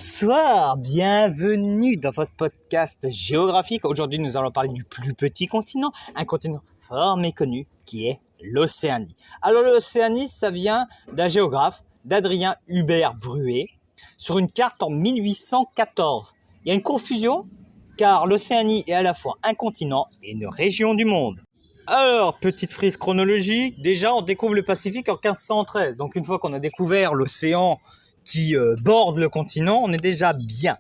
Bonsoir, bienvenue dans votre podcast géographique. Aujourd'hui, nous allons parler du plus petit continent, un continent fort méconnu qui est l'Océanie. Alors l'Océanie, ça vient d'un géographe, d'Adrien Hubert Bruet, sur une carte en 1814. Il y a une confusion car l'Océanie est à la fois un continent et une région du monde. Alors, petite frise chronologique, déjà on découvre le Pacifique en 1513. Donc une fois qu'on a découvert l'océan qui borde le continent, on est déjà bien.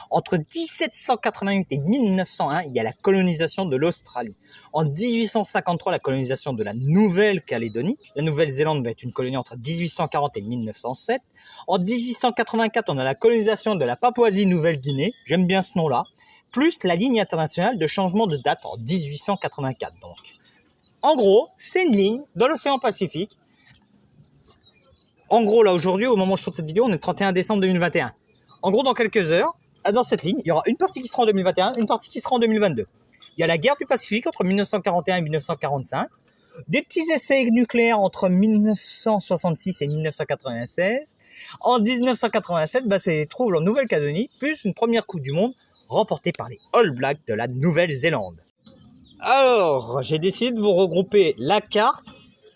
Entre 1788 et 1901, il y a la colonisation de l'Australie. En 1853, la colonisation de la Nouvelle-Calédonie. La Nouvelle-Zélande va être une colonie entre 1840 et 1907. En 1884, on a la colonisation de la Papouasie-Nouvelle-Guinée. J'aime bien ce nom-là. Plus la ligne internationale de changement de date en 1884. Donc, en gros, c'est une ligne dans l'océan Pacifique. En gros, là, aujourd'hui, au moment où je tourne cette vidéo, on est le 31 décembre 2021. En gros, dans quelques heures, dans cette ligne, il y aura une partie qui sera en 2021, une partie qui sera en 2022. Il y a la guerre du Pacifique entre 1941 et 1945, des petits essais nucléaires entre 1966 et 1996. En 1987, c'est trouble en Nouvelle-Calédonie, plus une première Coupe du Monde remportée par les All Blacks de la Nouvelle-Zélande. Alors, j'ai décidé de vous regrouper la carte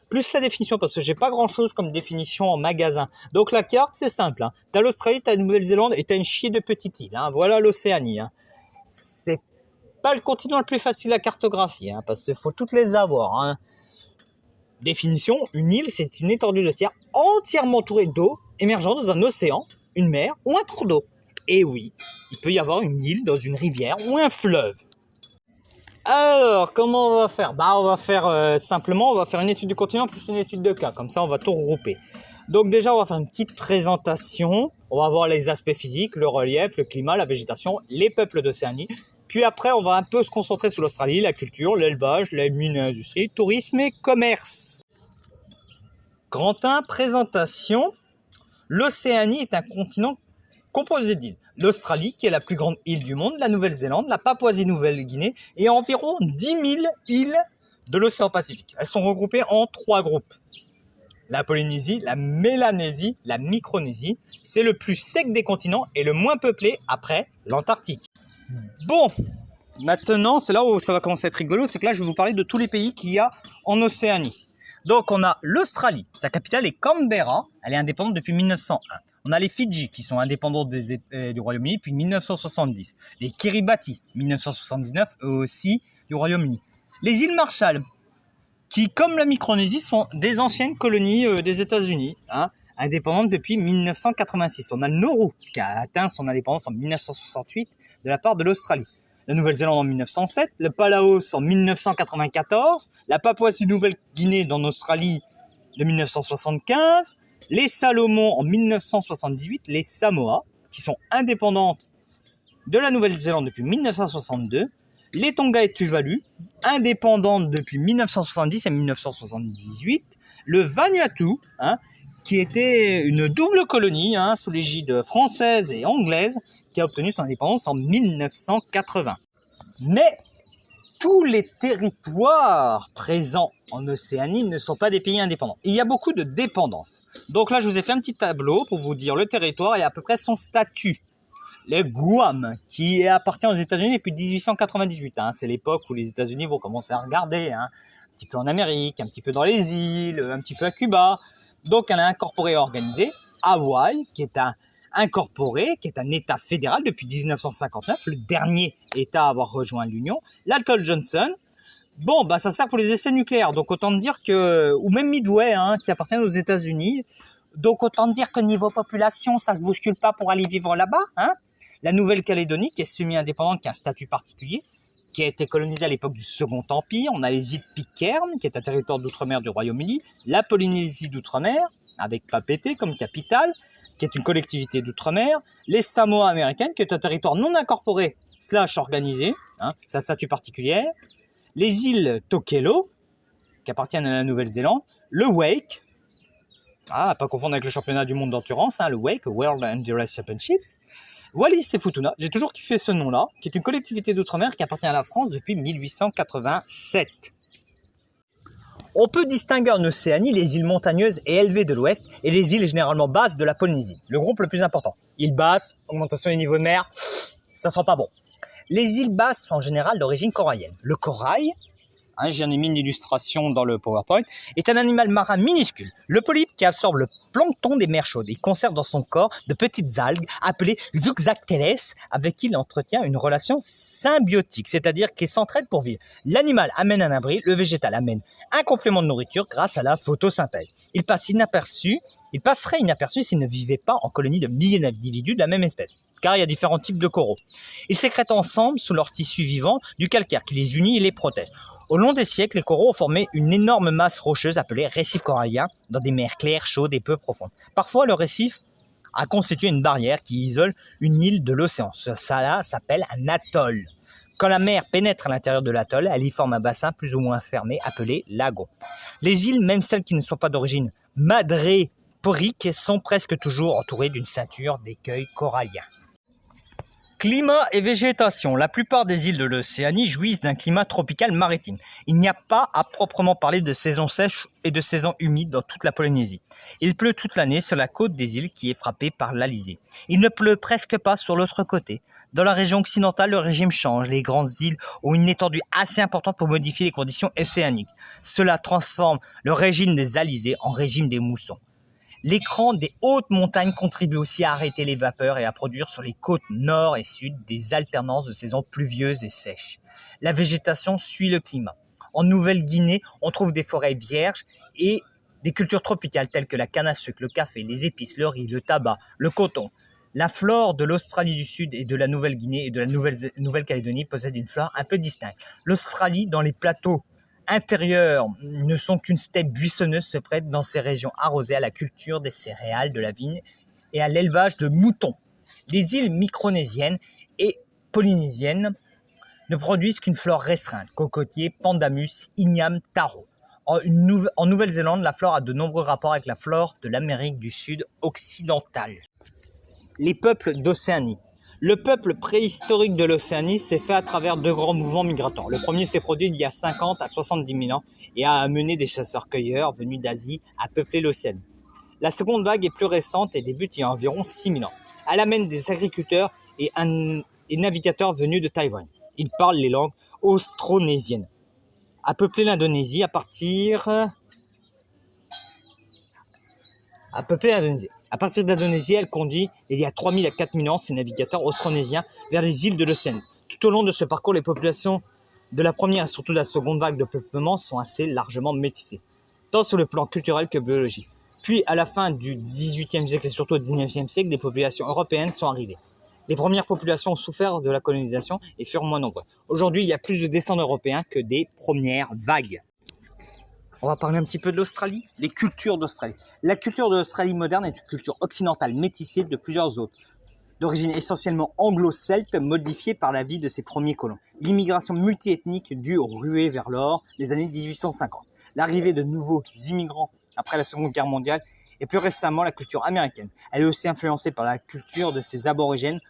plus la définition, parce que j'ai pas grand chose comme définition en magasin. Donc la carte, c'est simple. T'as l'Australie, t'as la Nouvelle-Zélande et t'as une chier de petites îles. Voilà l'Océanie. C'est pas le continent le plus facile à cartographier, parce qu'il faut toutes les avoir. Définition, une île, c'est une étendue de terre entièrement entourée d'eau, émergeant dans un océan, une mer ou un cours d'eau. Et oui, il peut y avoir une île dans une rivière ou un fleuve. Alors, comment on va faire ? On va faire simplement, on va faire une étude du continent plus une étude de cas. Comme ça, on va tout regrouper. Donc déjà, on va faire une petite présentation. On va voir les aspects physiques, le relief, le climat, la végétation, les peuples d'Océanie. Puis après, on va un peu se concentrer sur l'Australie, la culture, l'élevage, les mines et l'industrie, tourisme et commerce. Grand 1, présentation. L'Océanie est un continent composé d'îles. L'Australie, qui est la plus grande île du monde, la Nouvelle-Zélande, la Papouasie-Nouvelle-Guinée et environ 10 000 îles de l'océan Pacifique. Elles sont regroupées en 3 groupes. La Polynésie, la Mélanésie, la Micronésie. C'est le plus sec des continents et le moins peuplé après l'Antarctique. Bon, maintenant, c'est là où ça va commencer à être rigolo, c'est que là, je vais vous parler de tous les pays qu'il y a en Océanie. Donc, on a l'Australie, sa capitale est Canberra, elle est indépendante depuis 1901. On a les Fidji, qui sont indépendants du Royaume-Uni depuis 1970. Les Kiribati, 1979, eux aussi du Royaume-Uni. Les îles Marshall, qui, comme la Micronésie, sont des anciennes colonies des États-Unis, indépendantes depuis 1986. On a le Nauru, qui a atteint son indépendance en 1968 de la part de l'Australie. La Nouvelle-Zélande en 1907, le Palaos en 1994, la Papouasie-Nouvelle-Guinée dans l'Australie de 1975, les Salomon en 1978, les Samoa, qui sont indépendantes de la Nouvelle-Zélande depuis 1962, les Tonga et Tuvalu, indépendantes depuis 1970 et 1978, le Vanuatu, qui était une double colonie sous l'égide française et anglaise, qui a obtenu son indépendance en 1980. Mais tous les territoires présents en Océanie ne sont pas des pays indépendants. Il y a beaucoup de dépendances. Donc là, je vous ai fait un petit tableau pour vous dire le territoire et à peu près son statut. Les Guam, qui appartient aux États-Unis depuis 1898. C'est l'époque où les États-Unis vont commencer à regarder. Un petit peu en Amérique, un petit peu dans les îles, un petit peu à Cuba. Donc, elle a incorporé et organisé Hawaï, qui est incorporé, qui est un État fédéral depuis 1959, le dernier État à avoir rejoint l'Union. L'atoll Johnson, ça sert pour les essais nucléaires, donc autant dire que, ou même Midway, qui appartient aux États-Unis, donc autant dire que niveau population, ça se bouscule pas pour aller vivre là-bas. La Nouvelle-Calédonie, qui est semi-indépendante, qui a un statut particulier, qui a été colonisée à l'époque du Second Empire. On a les îles Pitcairn, qui est un territoire d'outre-mer du Royaume-Uni, la Polynésie d'outre-mer, avec Papeete comme capitale, qui est une collectivité d'outre-mer, les Samoa américaines, qui est un territoire non incorporé / organisé, sa statut particulier, les îles Tokelau, qui appartiennent à la Nouvelle-Zélande, le Wake, à pas confondre avec le championnat du monde d'endurance, le Wake, World Endurance Championship, Wallis et Futuna, j'ai toujours kiffé ce nom-là, qui est une collectivité d'outre-mer qui appartient à la France depuis 1887. On peut distinguer en Océanie les îles montagneuses et élevées de l'ouest et les îles généralement basses de la Polynésie. Le groupe le plus important. Îles basses, augmentation du niveau de mer, ça sent pas bon. Les îles basses sont en général d'origine corallienne. Le corail, j'en ai mis une illustration dans le PowerPoint, est un animal marin minuscule. Le polype qui absorbe le plancton des mers chaudes. Il conserve dans son corps de petites algues appelées Zooxanthellae avec qui il entretient une relation symbiotique, c'est-à-dire qu'il s'entraide pour vivre. L'animal amène un abri, le végétal amène un complément de nourriture grâce à la photosynthèse. Il passerait inaperçu s'il ne vivait pas en colonie de milliers d'individus de la même espèce, car il y a différents types de coraux. Ils sécrètent ensemble, sous leur tissu vivant, du calcaire qui les unit et les protège. Au long des siècles, les coraux ont formé une énorme masse rocheuse appelée récif corallien dans des mers claires, chaudes et peu profondes. Parfois, le récif a constitué une barrière qui isole une île de l'océan. Ça s'appelle un atoll. Quand la mer pénètre à l'intérieur de l'atoll, elle y forme un bassin plus ou moins fermé appelé lago. Les îles, même celles qui ne sont pas d'origine madréporique, sont presque toujours entourées d'une ceinture d'écueils coralliens. Climat et végétation. La plupart des îles de l'Océanie jouissent d'un climat tropical maritime. Il n'y a pas à proprement parler de saison sèche et de saison humide dans toute la Polynésie. Il pleut toute l'année sur la côte des îles qui est frappée par l'alizé. Il ne pleut presque pas sur l'autre côté. Dans la région occidentale, le régime change. Les grandes îles ont une étendue assez importante pour modifier les conditions océaniques. Cela transforme le régime des alizés en régime des moussons. L'écran des hautes montagnes contribue aussi à arrêter les vapeurs et à produire sur les côtes nord et sud des alternances de saisons pluvieuses et sèches. La végétation suit le climat. En Nouvelle-Guinée, on trouve des forêts vierges et des cultures tropicales telles que la canne à sucre, le café, les épices, le riz, le tabac, le coton. La flore de l'Australie du Sud et de la Nouvelle-Guinée et de la Nouvelle-Calédonie possède une flore un peu distincte. L'Australie, dans les plateaux intérieurs ne sont qu'une steppe buissonneuse, se prête dans ces régions arrosées à la culture des céréales, de la vigne et à l'élevage de moutons. Les îles micronésiennes et polynésiennes ne produisent qu'une flore restreinte, cocotiers, pandanus, igname, taro. En Nouvelle-Zélande, la flore a de nombreux rapports avec la flore de l'Amérique du Sud occidentale. Les peuples d'Océanie. Le peuple préhistorique de l'Océanie s'est fait à travers deux grands mouvements migratoires. Le premier s'est produit il y a 50 à 70 000 ans et a amené des chasseurs-cueilleurs venus d'Asie à peupler l'Océanie. La seconde vague est plus récente et débute il y a environ 6 000 ans. Elle amène des agriculteurs et navigateurs venus de Taïwan. Ils parlent les langues austronésiennes. A peuplé l'Indonésie à partir d'Indonésie, elle conduit, il y a 3 000 à 4 000 ans, ces navigateurs austronésiens vers les îles de l'Océanie. Tout au long de ce parcours, les populations de la première et surtout de la seconde vague de peuplement sont assez largement métissées, tant sur le plan culturel que biologique. Puis, à la fin du XVIIIe siècle et surtout au XIXe siècle, des populations européennes sont arrivées. Les premières populations ont souffert de la colonisation et furent moins nombreuses. Aujourd'hui, il y a plus de descendants européens que des premières vagues. On va parler un petit peu de l'Australie, les cultures d'Australie. La culture de l'Australie moderne est une culture occidentale métissée de plusieurs autres, d'origine essentiellement anglo-celte, modifiée par la vie de ses premiers colons. L'immigration multiethnique due aux ruées vers l'or des années 1850. L'arrivée de nouveaux immigrants après la Seconde Guerre mondiale et plus récemment la culture américaine. Elle est aussi influencée par la culture de ses aborigènes.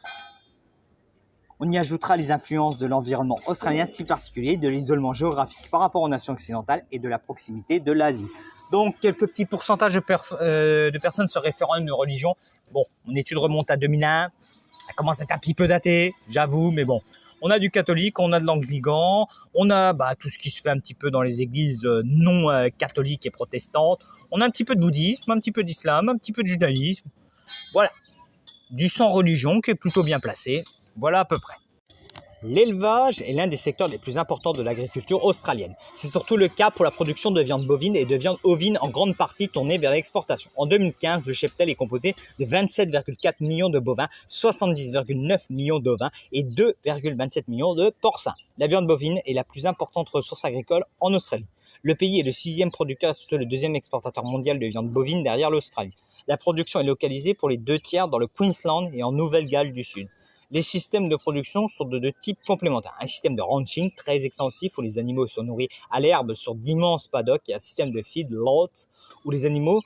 On y ajoutera les influences de l'environnement australien si particulier, de l'isolement géographique par rapport aux nations occidentales et de la proximité de l'Asie. Donc, quelques petits pourcentages de personnes se référant à une religion. Bon, mon étude remonte à 2001. Elle commence à être un petit peu datée, j'avoue, mais bon. On a du catholique, on a de l'anglican, on a tout ce qui se fait un petit peu dans les églises non catholiques et protestantes. On a un petit peu de bouddhisme, un petit peu d'islam, un petit peu de judaïsme. Voilà. Du sans religion qui est plutôt bien placé. Voilà à peu près. L'élevage est l'un des secteurs les plus importants de l'agriculture australienne. C'est surtout le cas pour la production de viande bovine et de viande ovine en grande partie tournée vers l'exportation. En 2015, le cheptel est composé de 27,4 millions de bovins, 70,9 millions d'ovins et 2,27 millions de porcins. La viande bovine est la plus importante ressource agricole en Australie. Le pays est le 6e producteur et surtout le 2e exportateur mondial de viande bovine derrière l'Australie. La production est localisée pour les 2/3 dans le Queensland et en Nouvelle-Galles du Sud. Les systèmes de production sont de deux types complémentaires. Un système de ranching très extensif où les animaux sont nourris à l'herbe sur d'immenses paddocks et un système de feedlot où les animaux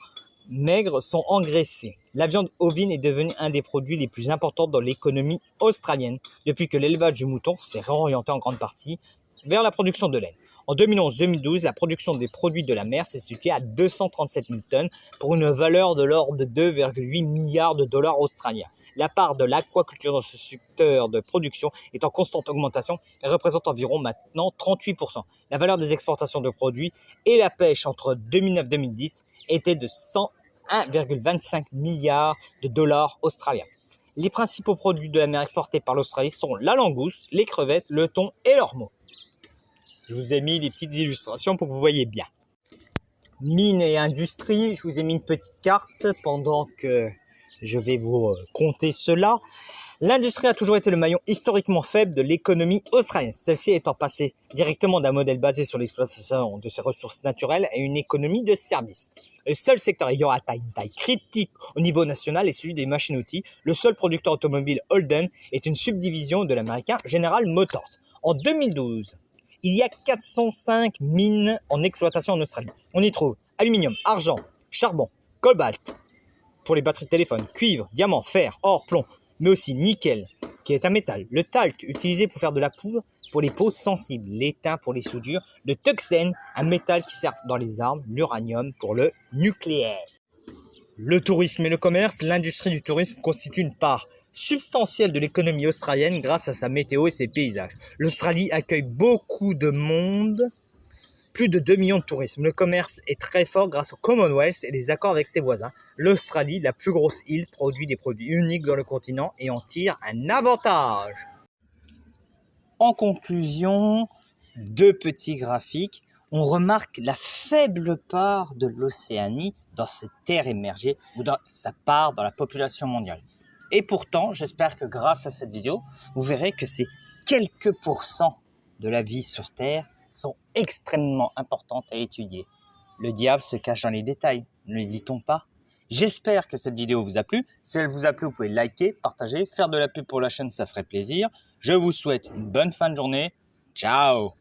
maigres sont engraissés. La viande ovine est devenue un des produits les plus importants dans l'économie australienne depuis que l'élevage du mouton s'est réorienté en grande partie vers la production de laine. En 2011-2012, la production des produits de la mer s'est située à 237 000 tonnes pour une valeur de l'ordre de 2,8 milliards de dollars australiens. La part de l'aquaculture dans ce secteur de production est en constante augmentation et représente environ maintenant 38%. La valeur des exportations de produits et la pêche entre 2009-2010 était de 101,25 milliards de dollars australiens. Les principaux produits de la mer exportés par l'Australie sont la langouste, les crevettes, le thon et l'ormeau. Je vous ai mis les petites illustrations pour que vous voyez bien. Mines et industrie, je vous ai mis une petite carte pendant que je vais vous compter cela. L'industrie a toujours été le maillon historiquement faible de l'économie australienne, celle-ci étant passée directement d'un modèle basé sur l'exploitation de ses ressources naturelles à une économie de services. Le seul secteur ayant atteint une taille critique au niveau national est celui des machines-outils. Le seul producteur automobile Holden est une subdivision de l'américain General Motors. En 2012, il y a 405 mines en exploitation en Australie. On y trouve aluminium, argent, charbon, cobalt pour les batteries de téléphone, cuivre, diamant, fer, or, plomb, mais aussi nickel, qui est un métal, le talc utilisé pour faire de la poudre pour les peaux sensibles, l'étain pour les soudures, le tungstène, un métal qui sert dans les armes, l'uranium pour le nucléaire. Le tourisme et le commerce, l'industrie du tourisme constitue une part substantielle de l'économie australienne grâce à sa météo et ses paysages. L'Australie accueille beaucoup de monde, plus de 2 millions de touristes. Le commerce est très fort grâce au Commonwealth et les accords avec ses voisins. L'Australie, la plus grosse île, produit des produits uniques dans le continent et en tire un avantage. En conclusion, 2 petits graphiques. On remarque la faible part de l'Océanie dans cette terre émergée ou dans sa part dans la population mondiale. Et pourtant, j'espère que grâce à cette vidéo, vous verrez que ces quelques pourcents de la vie sur Terre sont extrêmement importantes à étudier. Le diable se cache dans les détails, ne le dit-on pas? J'espère que cette vidéo vous a plu. Si elle vous a plu, vous pouvez liker, partager, faire de la pub pour la chaîne, ça ferait plaisir. Je vous souhaite une bonne fin de journée. Ciao!